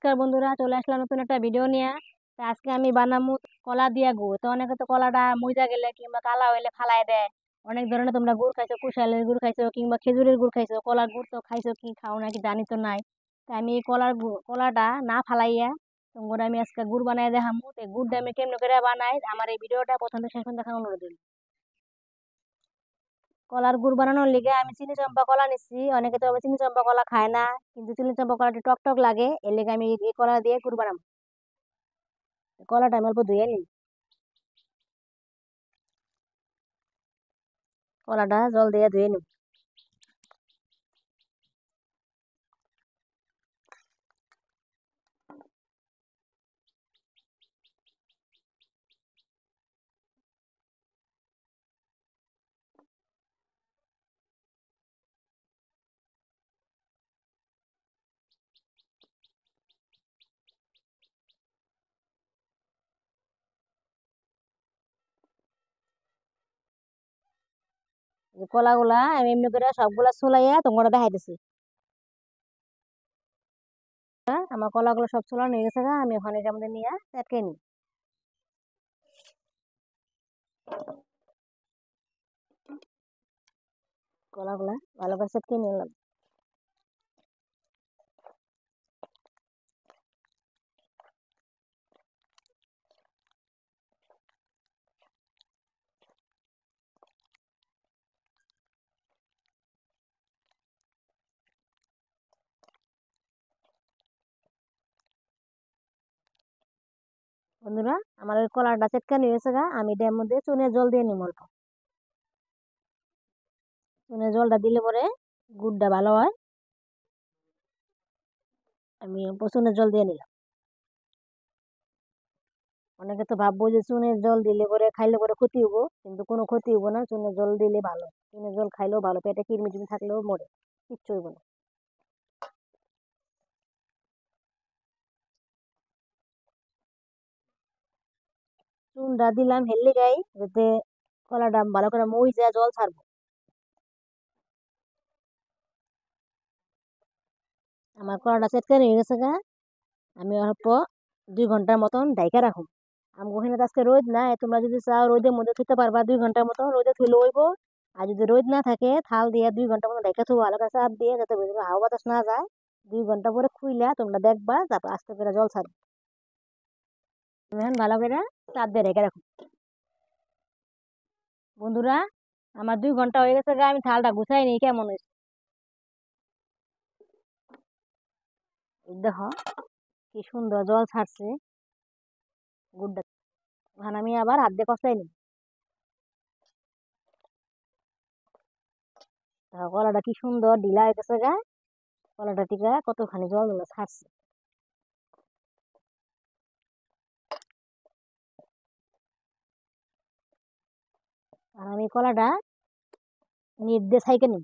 নমস্কার বন্ধুরা, চলে আসলাম নতুন একটা ভিডিও নিয়ে। তা আজকে আমি বানাবো কলা দিয়া গুড়। তো অনেকে তো কলাটা মুইজা গেলে কিংবা কালা হইলে ফালাই দেয়। অনেক ধরনের তোমরা গুড় খাইছো, কুশালের গুড় খাইছো কিংবা খেজুরের গুড় খাইছো, কলার গুড় তো খাইছো কি খাও নাকি জানি তো নাই। তা আমি এই কলাটা না ফালাইয়া তোমরা আমি আজকে গুড় বানাই দেখামু। তো গুড়টা আমি কেমন করে বানাই আমার এই ভিডিওটা প্রথম থেকে শেষ পর্যন্ত দেখা অনুরোধ রইলো। কলার গুড় বানানোর লিগে আমি চিনি চম্পা কলা নিচ্ছি। অনেকে তো আবার চিনি চম্পা কলা খায় না, কিন্তু চিনি চম্পা কলাটা টক টক লাগে, এর লিগে আমি এই কলা দিয়ে গুড় বানাবো। কলাটা আমি অল্প ধুয়ে নিই। কলাটা জল দিয়ে ধুয়ে নিই। এই কলাগুলা আমি এমনি করে সবগুলা ছুলাইয়া তোমরা দেখাইতেছি। আমার কলাগুলো সব ছুলানো হয়ে গেছে গা, আমি ওখানে এটার মধ্যে নিয়ে চেটকে নিই। কলাগুলা ভালো করে চেটকে নিলাম। বন্ধুরা, আমার ওই কলাটা চেটকানি হয়েছে গা, আমি এটার মধ্যে চুনের জল দিয়ে নিব অল্প। চুনের জলটা দিলে পরে গুড়টা ভালো হয়। আমি অল্প চুনের জল দিয়ে নিলাম। অনেকে তো ভাববো যে চুনের জল দিলে পরে খাইলে পরে ক্ষতি হবো, কিন্তু কোনো ক্ষতি হবো না। চুনের জল দিলে ভালো, চুনের জল খাইলেও ভালো, পেটে কিরমি টিরমি থাকলেও মরে, কিচ্ছু হইব না। চুনটা দিলাম হেললি গাই, যাতে কলাটা ভালো করে মই যায়, জল ছাড়বো। আমার কলাটা চেটকানি হয়ে গেছে গা, আমি অল্প 2 ঘন্টার মতন ঢাইকা রাখুন। আমি ওখানে তো আজকে রোদ না, তোমরা যদি চাও রোদের মধ্যে থুতে পারবা, 2 ঘন্টার মতন রোদে থুলে হইব। আর যদি রোদ না থাকে, থাল দিয়ে 2 ঘন্টা মতন ঢাইকা থুবো, হালকা চাপ দিয়ে, যাতে ভিতরে হাওয়া বাতাস না যায়। 2 ঘন্টা পরে খুইলা তোমরা দেখবা, তারপর আস্তে করে জল ছাড়বে। তুমি এখন ভালো করে চাপ দিয়ে ঢেকে রাখো। বন্ধুরা, আমার 2 ঘন্টা হয়ে গেছে গা, আমি থালটা গুছাই নিই কেমন হয়েছে। এই দেখো কি সুন্দর জল ছাড়ছে গুড়টা। এখন আমি আবার হাত দিয়ে কষাই নিই। দেখো কলাটা কি সুন্দর ঢিলা হয়ে গেছে গা, কলাটা থেকে কতখানি জল গুলো ছাড়ছে। আর আমি কলাটা নিট দিয়ে ছাইকে নিই।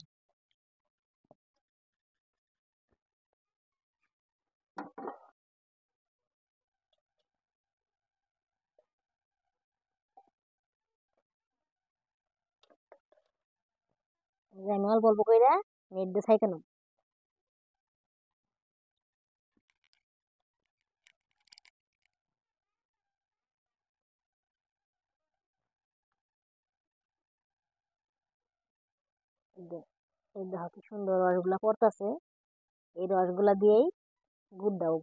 আমি অল্প অল্প করে নিট দিয়ে ছাইকে নিই। এই দেখো কি সুন্দর রসগুলা পড়তেছে, এই রসগুলা দিয়েই গুড় দাও।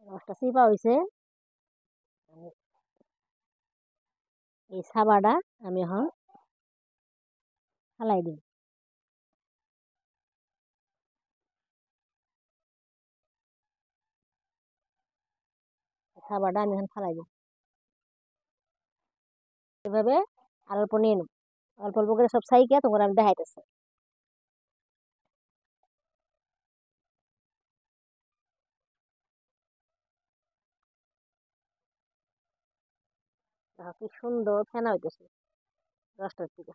রসটা চিপা হয়েছে, এই সাবাটা আমি এখন ফালাই দিই। সাবাটা আমি এখন ফালাই দিই। এভাবে আর অল্প নিয়ে নেব, অল্প অল্প করে সব সাইকে তোমার আমি দেখাইতেছি। কি সুন্দর ফেনা হইতেছে রসটার থেকে।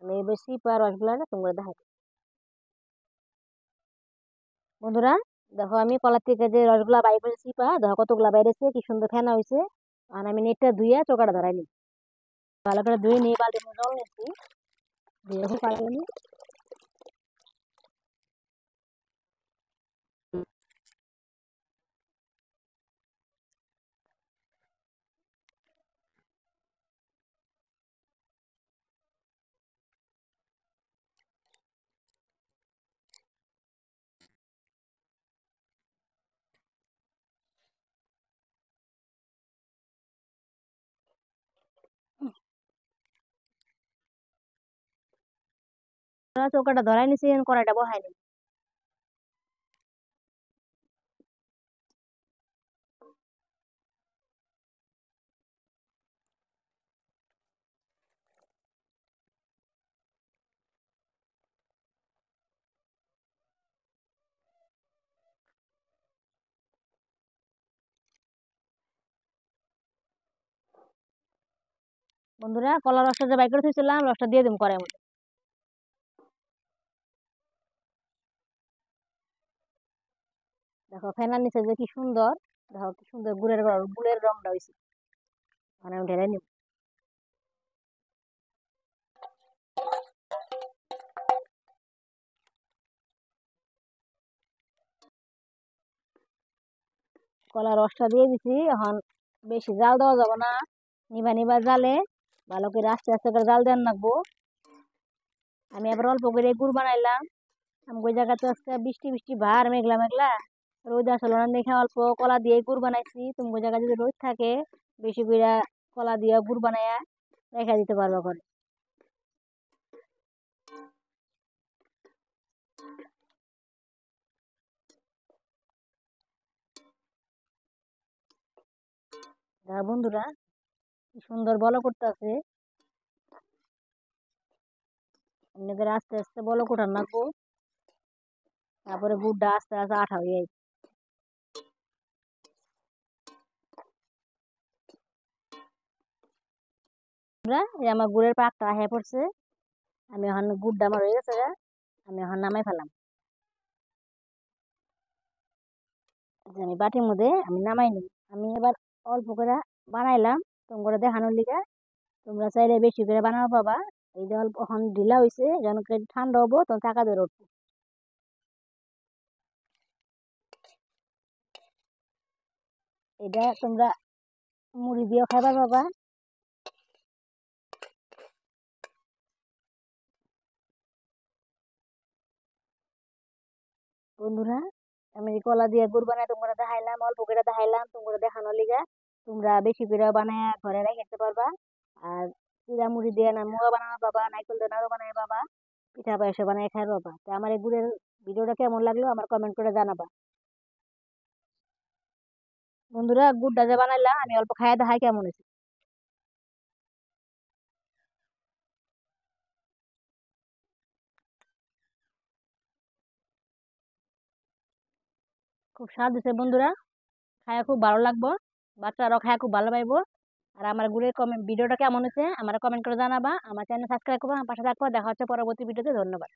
আমি এবার সিপা রসগুলা না তোমরা দেখা। বন্ধুরা দেখো আমি কলার থেকে যে রসগুলা বাইর করেছি সিপা দেখো কতগুলা বাইরেছে কি সুন্দর ফেনা হয়েছে। আর আমি নেটটা ধুইয়া চোকাটা ধরাই নি, ভালো করে ধুয়ে নিয়ে বালতি জল নিচ্ছি, ধুয়ে খুব ভালো করে নিই। চৌকাটা ধরাই নিছি, এখন কড়াইটা বহাই নি। বন্ধুরা কলা রসটা যে বাইর করে থুইছিলাম রসটা দিয়ে দিম কড়াইয়ের মধ্যে। দেখো ফেনার নিচে যে কি সুন্দর, দেখো কি সুন্দর গুড়ের রংটা হয়েছে। মানে আমি ঢেলে নিব। কলা রসটা দিয়ে দিছি, এখন বেশি জাল দেওয়া যাবে না, নিবা নিবা জালে ভালো করে আস্তে আস্তে করে জাল দেওয়ার লাগবো। আমি আবার অল্প করে গুড় বানাইলাম। আমি ওই জায়গাতে আজকে বৃষ্টি বৃষ্টি ভার মেঘলা মেঘলা, রোদ আসলো না দেখে অল্প কলা দিয়ে গুড় বানাইছি। তুমি ওই জায়গায় যদি রোদ থাকে বেশি করে কলা দিয়ে গুড় বানাইয়া রেখে দিতে পারবো করে। বন্ধুরা কি সুন্দর বলো করতেছে, আপনাদের আস্তে আস্তে বলো কোটার লাগবো, তারপরে গুড়টা আস্তে আস্তে আঠা হয়ে যায়। এই আমার গুড়ের পাকটা হয়ে পড়ছে, আমি এখন গুড়টা আমার হয়ে গেছে গা, আমি এখন নামাই ফেলাম। আমি বাটির মধ্যে আমি নামাই নিই। আমি এবার অল্প করে বানাইলাম তোমরা দেখানোর লিগে, তোমরা চাইলে বেশি করে বানানো পাবা। এই যে অল্প এখন ঢিলা হয়েছে, যখন ঠান্ডা হবো তখন টাকা ধরে উঠবো। এটা তোমরা মুড়ি দিয়েও খাবার পাবা। বন্ধুরা আমি যে কলা দিয়ে গুড় বানাই তোমরা দেখাইলাম, অল্প করে দেখাইলাম তোমরা দেখানোর লিগা। তোমরা বেশি করে বানায় ঘরে রেখে খেতে পারবা। আর চিরা মুড়ি দিয়ে না মুড়া বানানো পাবা, নাইকল দিয়ে নাড়ু বানাই পাবা, পিঠা পায়েসে বানাই খাই পাবা। তো আমার এই গুড়ের ভিডিওটা কেমন লাগলো আমার কমেন্ট করে জানাবা। বন্ধুরা গুড়টা যে বানাইলাম আমি অল্প খাইয়া দেখাই কেমন হয়েছে। খুব স্বাদ হয়েছে বন্ধুরা, খায়া খুব ভালো লাগবো, বাচ্চারাও খায়া খুব ভালো পাইবো। আর আমার গুড়ের কমেন্ট ভিডিওটা কেমন হয়েছে আমার কমেন্ট করে জানাবা। আমার চ্যানেল সাবস্ক্রাইব করবা, আমার পাশে থাকবা। দেখা হচ্ছে পরবর্তী ভিডিওতে। ধন্যবাদ।